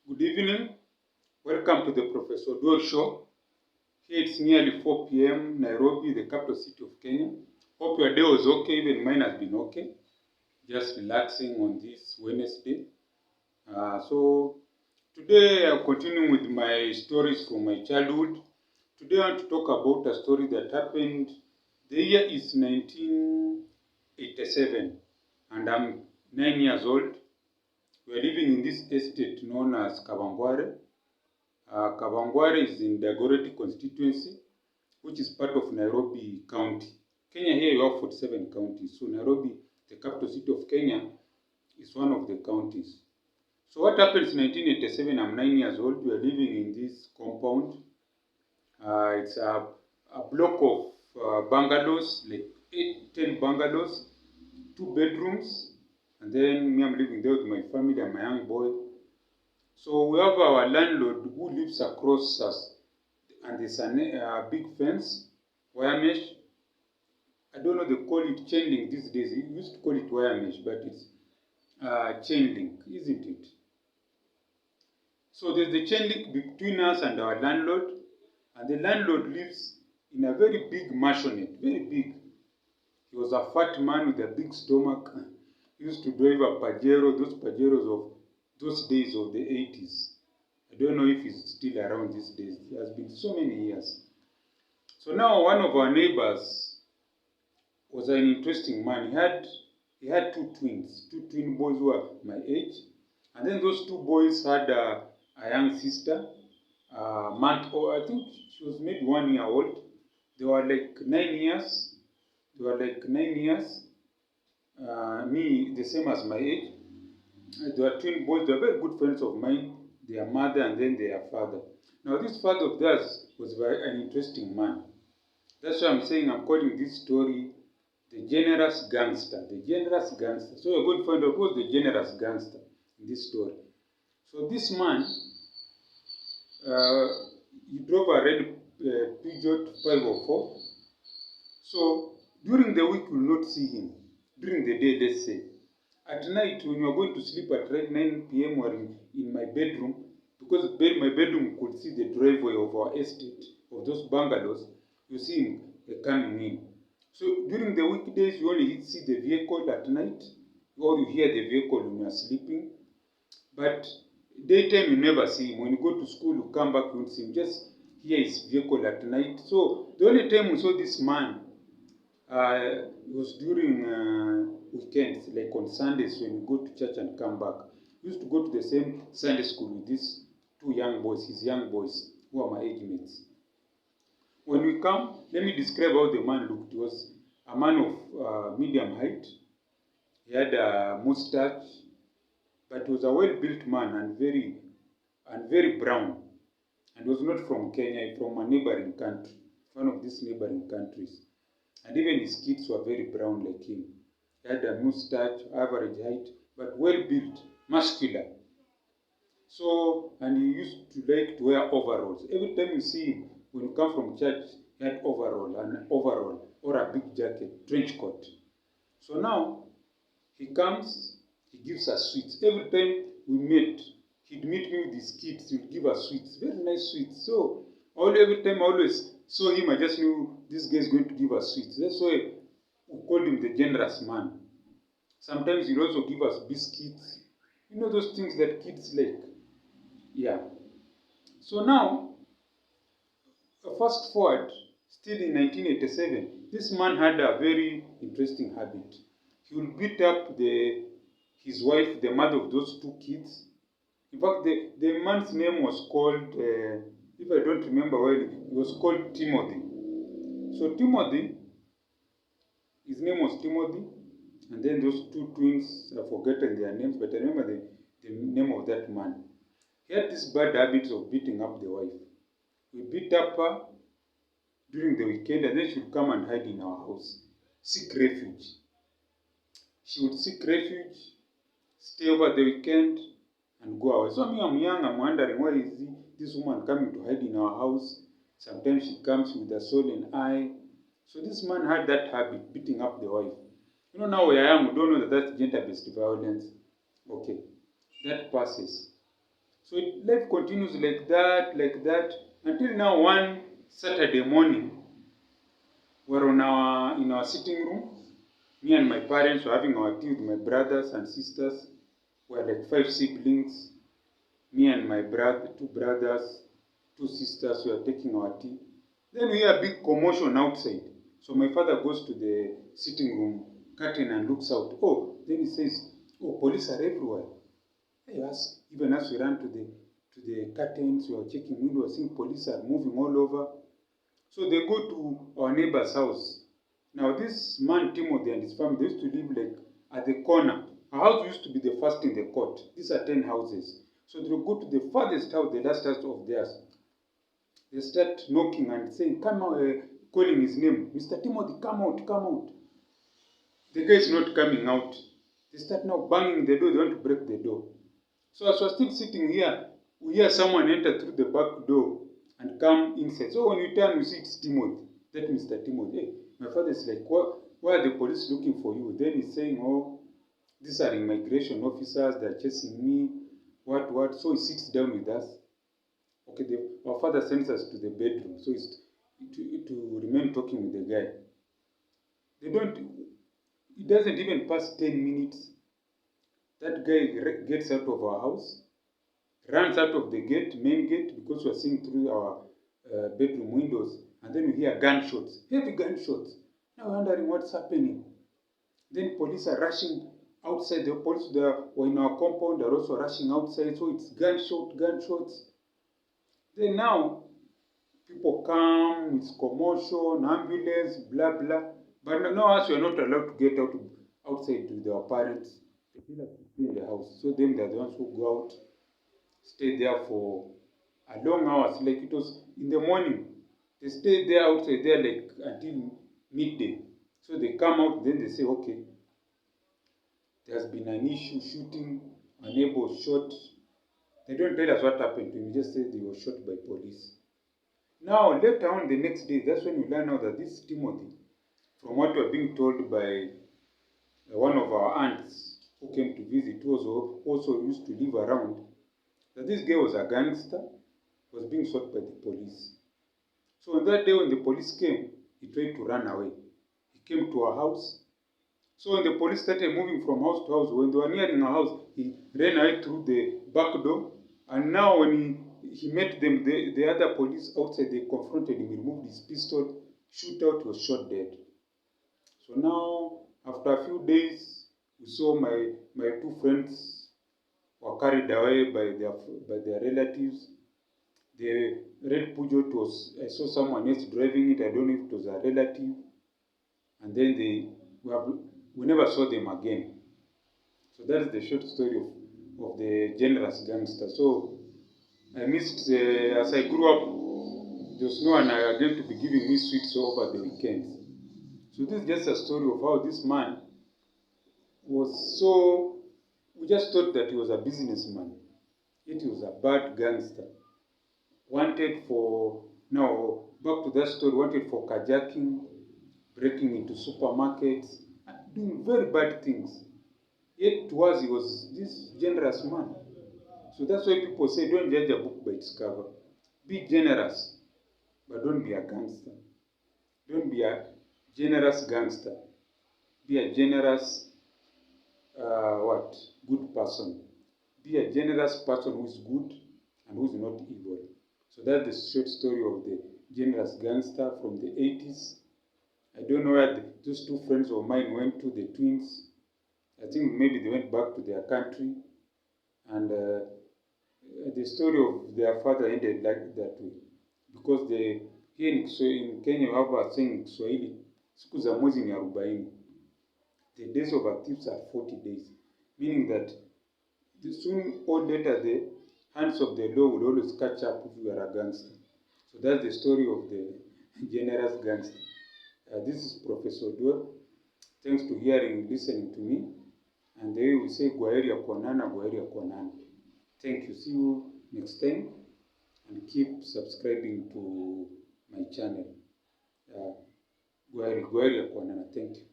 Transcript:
Good evening. Welcome to the Professor Dor Show. Here it's nearly 4 p.m. Nairobi, the capital city of Kenya. Hope your day was okay, even mine has been okay. Just relaxing on this Wednesday. So today I'm continuing with my stories from my childhood. Today I want to talk about a story that happened. The year is 1987 and I'm 9 years old. We are living in this estate known as Kawangware. Kawangware is in Dagoretti constituency, which is part of Nairobi County. Kenya here you have 47 counties. So Nairobi, the capital city of Kenya, is one of the counties. So what happened in 1987? I'm 9 years old. We are living in this compound. It's a block of bungalows, like 10 bungalows, 2 bedrooms, and then me, I'm living there with my family and my young boy. So we have our landlord who lives across us, and there's a big fence, wire mesh. I don't know, they call it chain link these days. We used to call it wire mesh, but it's chain link, isn't it? So there's the chain link between us and our landlord, and the landlord lives in a very big mansionette, very big. He was a fat man with a big stomach. He used to drive a Pajero, those Pajeros of those days of the 80s. I don't know if he's still around these days. It has been so many years. So now one of our neighbors was an interesting man. He had two twin boys who were my age. And then those two boys had a young sister, month old. I think she was maybe 1 year old. They were like 9 years. Me, the same as my age. They were twin boys. They were very good friends of mine, their mother and then their father. Now, this father of theirs was an interesting man. That's why I'm saying I'm calling this story The Generous Gangster. The Generous Gangster. So you're going to find out who's the generous gangster in this story. So this man, he drove a red Peugeot 504. So during the week, you will not see him. During the day, let's say. At night, when you are going to sleep at 9 p.m. or in my bedroom, because my bedroom could see the driveway of our estate, of those bungalows, you see him coming in. So during the weekdays, you only see the vehicle at night, or you hear the vehicle when you are sleeping. But daytime, you never see him. When you go to school, you come back, you won't see him. Just hear his vehicle at night. So the only time we saw this man it was during weekends, like on Sundays when we go to church and come back. We used to go to the same Sunday school with these two young boys, his young boys, who are my age mates. When we come, let me describe how the man looked. He was a man of medium height. He had a mustache, but he was a well-built man and very brown. And was not from Kenya, from a neighboring country, one of these neighboring countries. And even his kids were very brown like him. He had a mustache, average height, but well built, muscular. So, and he used to like to wear overalls. Every time you see him, when you come from church, he had an overall, or a big jacket, trench coat. So now, he comes, he gives us sweets. Every time we met, he'd meet me with his kids, he'd give us sweets, very nice sweets. So, every time I always saw him, I just knew this guy is going to give us sweets. That's why we called him the generous man. Sometimes he'd also give us biscuits. You know those things that kids like. Yeah. So now, fast forward, still in 1987, this man had a very interesting habit. He would beat up his wife, the mother of those two kids. In fact, the man's name was called, if I don't remember well, it was called Timothy. So Timothy, his name was Timothy, and then those two twins, I've forgotten their names, but I remember the name of that man. He had this bad habit of beating up the wife. We beat up her during the weekend, and then she would come and hide in our house, seek refuge. She would seek refuge, stay over the weekend, and go away. So me, I'm young, I'm wondering, why is this woman coming to hide in our house? Sometimes she comes with a swollen eye. So this man had that habit, beating up the wife. You know, now we are young, we don't know that that's gender-based violence. Okay, that passes. So life continues like that, until now. One Saturday morning, we're in our sitting room. Me and my parents were having our tea with my brothers and sisters. We're like 5 siblings. Me and my brother, 2 brothers, 2 sisters, we are taking our tea. Then we hear a big commotion outside. So my father goes to the sitting room curtain and looks out. Oh, then he says, oh, police are everywhere. Even as we ran to the curtains, we were checking windows, seeing police are moving all over. So they go to our neighbor's house. Now this man, Timothy, and his family, they used to live like at the corner. Our house used to be the first in the court. These are 10 houses. So they will go to the farthest house, the last house of theirs. They start knocking and saying, come out, calling his name. Mr. Timothy, come out, come out. The guy is not coming out. They start now banging the door. They want to break the door. So as we're still sitting here, we hear someone enter through the back door and come inside. So when we turn, we see it's Timothy. That Mr. Timothy. Hey, my father is like, why are the police looking for you? Then he's saying, oh, these are immigration officers. They're chasing me. What? So he sits down with us. Okay, our father sends us to the bedroom. So it's to remain talking with the guy. It doesn't even pass 10 minutes. That guy gets out of our house, runs out of the main gate, because we're seeing through our bedroom windows, and then we hear gunshots, heavy gunshots. Now we're wondering what's happening. Then police are rushing outside. The police were in our compound, are also rushing outside, so it's gunshots. Then now, people come, it's commotion, ambulance, blah, blah. But now as we are not allowed to get outside with our parents, they feel like to stay in the house. So them, they're the ones who go out, stay there for a long hours. Like it was in the morning. They stay there outside there like until midday. So they come out, then they say, okay, there's been an issue, shooting, a neighbor was shot. They don't tell us what happened to him, just say they were shot by police. Now, later on the next day, that's when we learn out that this Timothy, from what we're being told by one of our aunts who came to visit, who also used to live around, that this guy was a gangster, was being shot by the police. So on that day when the police came, he tried to run away. He came to our house. So when the police started moving from house to house, when they were nearing our house, he ran away through the back door. And now when he met them, the other police outside, they confronted him, he removed his pistol, shoot out, was shot dead. So now, after a few days, we saw my 2 friends were carried away by their relatives. The red Peugeot I saw someone else driving it, I don't know if it was a relative. And then we never saw them again. So that is the short story of the generous gangster. So I missed, as I grew up, there was no one again to be giving me sweets over the weekends. So this is just a story of how this man was we just thought that he was a businessman, yet he was a bad gangster. Back to that story, wanted for carjacking, breaking into supermarkets, doing very bad things. Yet to us, he was this generous man. So that's why people say, don't judge a book by its cover. Be generous, but don't be a gangster. Don't be a generous gangster. Be a generous, good person. Be a generous person who is good and who is not evil. So that's the short story of the generous gangster from the 80s. I don't know where those 2 friends of mine went to, the twins. I think maybe they went back to their country. And the story of their father ended like that way. Because here in Kenya, we have a saying in Kiswahili, siku za mwezi ni 40. The days of a thief are 40 days. Meaning that soon or later, the hands of the law will always catch up if you are a gangster. So that's the story of the generous gangster. This is Professor Dwe. Thanks to listening to me. And they will say, Gwaheria Kwanana, Gwaheria Kwanana. Thank you. See you next time. And keep subscribing to my channel. Gwaheria Kwanana. Thank you.